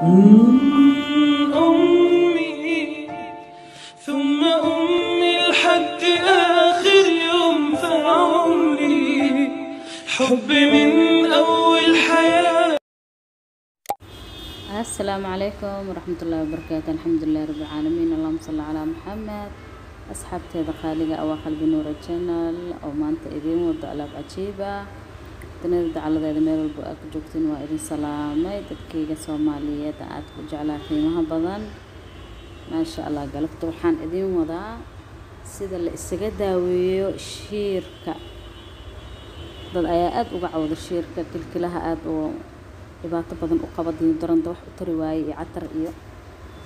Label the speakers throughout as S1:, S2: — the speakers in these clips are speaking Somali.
S1: أمي ثم أمي لحد آخر يوم في عمري، حبي من أول حياة.
S2: السلام عليكم ورحمة الله وبركاته. الحمد لله رب العالمين، اللهم صل على محمد. أصحابتي خالقة أو قلبي نور الشانل أو ما أنت إذين وضع ألعاب عجيبة تنرد على ذا ميل البؤك جوكتين وإذن سلامي تدكيك سومالية تعاتك جعلها قيمها بضن ما شاء الله. قلبت وحان إذين وضع سيدا اللي استقدا ويشيركا ضد آيات وقعود الشيركا كلها آد dhibaato badan u qabadii daranta wax u tari waayay catar iyo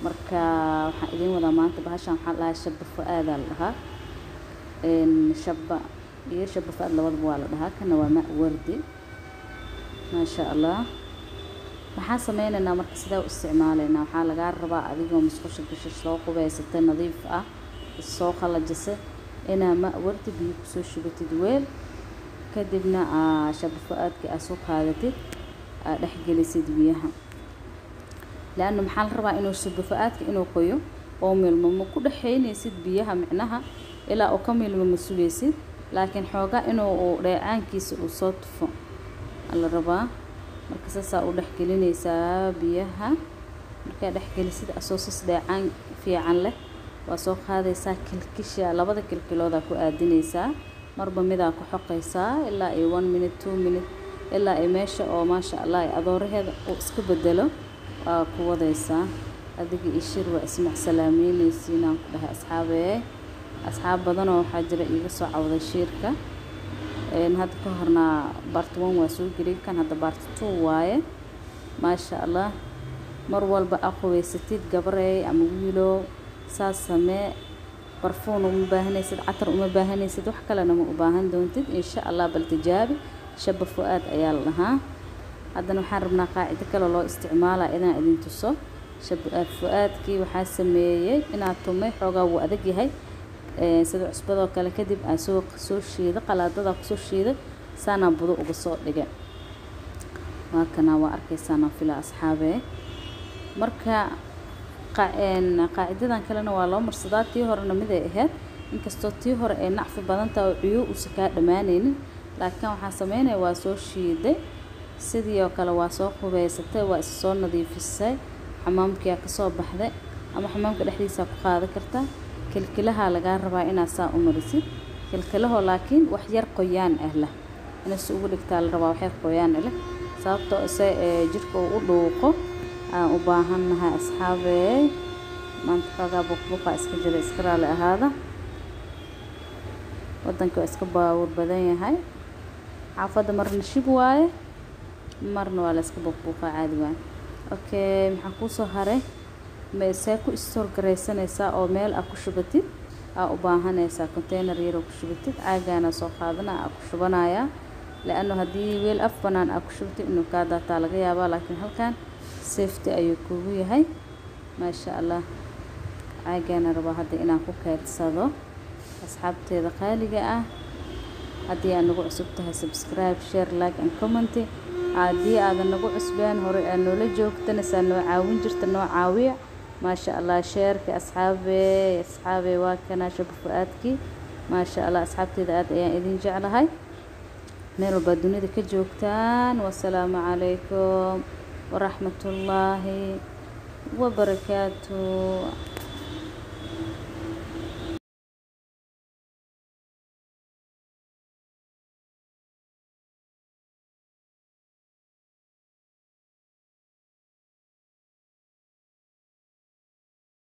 S2: marka waxa idin wada maanta bahashan waxa la shabba fuaad la dhahaa shabba iyo shabba fuaad labadaba waa la dhahaa kana waa ma wardi ma sha Allah. waxaan sameeynaa marka sida u isticmaaleyna waxa laga rabaa adigoo musqusha gasho soo qubaysatay nadiif ah soo qalajisa ina ma wardi biyo ku soo shubatid weel kadibna shabba fuaadka soo qaadatid dhexgelisid biyaha laana maxaa la rabaa inuu shabba-aadka inuu qoyo oo milmo ku dhaxeynaysid biyaha micnaha ilaa uu ka milmo sugaysid laakiin xoogaa inuu dheecaankiisa uu soo tufo la rabaa. marka saasa uu dhexgelinaysaa biyaha marka dhexgelisid asoosas dheecaan fiican leh waa soo qaadaysaa kilkisha labada kilkilooda ku aadinaysaa marba midaa ku xoqaysaa ilaa 1 minute 2 minute ilaa ay meesha oo ma sha Allah adooraheeda uu iska bedelo ku wadaysaa adiga ishir waa ismac salaameynaysiina ku dhahay asxaab badan oo waxa jira iga soo cawday shirka hadda ka horna part 1 waa soo gelin kan hadda part 2 waaye ma sha Allah. mar walba aqoweysatid gabareey ama wiilo saas samee barfuun uma baahanaysid catar uma baahanaysid wax kale ma u baahan doontid insha Allah bal tijaabi shabba fuaad ayaa la dhahaa. haddana waxaan rabnaa qaacido kale loo isticmaalaa inaan idin tuso. shabba fuaadkii waxaa sameeyay inaad tumay xoogaa wuu adag yahay sida cusbadoo kale kadib aan soo shiido qalaadada ku soo shiido saana budo uga soo dhigay waa kana waa arkaysaan fila asxaabe. marka qaacidadan kalena waa loo marsadaa tii horena mid ay ahayd inkastoo tii hore ay nacfi badan tahay oo ciyo u sakaa dhamaanaynin laakiin waxaan sameynay waa soo shiiday sidii oo kale waa soo qubaysatay waa is soo nadiifisay xamaamkiya ka soo baxday ama xamaamka dhexdiisa ku qaadan kartaa kilkilaha laga rabaa inaad saa u marisid kilkilaha laakiin wax yar qoyaan ah leh ina si ugu dhigtaa la rabaa wax yar qoyaan ah leh sababtoo jirka uu u dhuuqo aan u baahanahay asxaabe. maanta xoogaa buqbuqa iska jira iska raali ahaada wadanka iska baawur badan yahay xaafada marna shib waaye marna waa la iska buqbuqa caadi waaye. okay maxaa ku soo haray meesha ku store gareysanaysaa oo meel aad ku shubatid u baahanaysaa container yar oo ku shubatid caagana soo qaadana ku shubanaya laano hadii weel af banaan ku shubatid inuu ka daataa laga yaabaa laakiin halkan safety ayuu kugu yahay ma sha Allah. caagana raba hadda inaan ku kaydsado asxaabteeda qaaliga ah. haddii aad nagu cusub tahay subscribe share like and comment. haddii aad nagu cusbeen hore aad noola joogtana saa noo caawin jirta noo caawiya ma sha Allah. sheerka asxaabe waa kana shabba fuaadkii ma sha Allah. asxaabteeda aad ayaan idin jeclahay meel walba dunida ka joogtaan. wassalaamu calaykum waraxmatullaahi wabarakaatuh.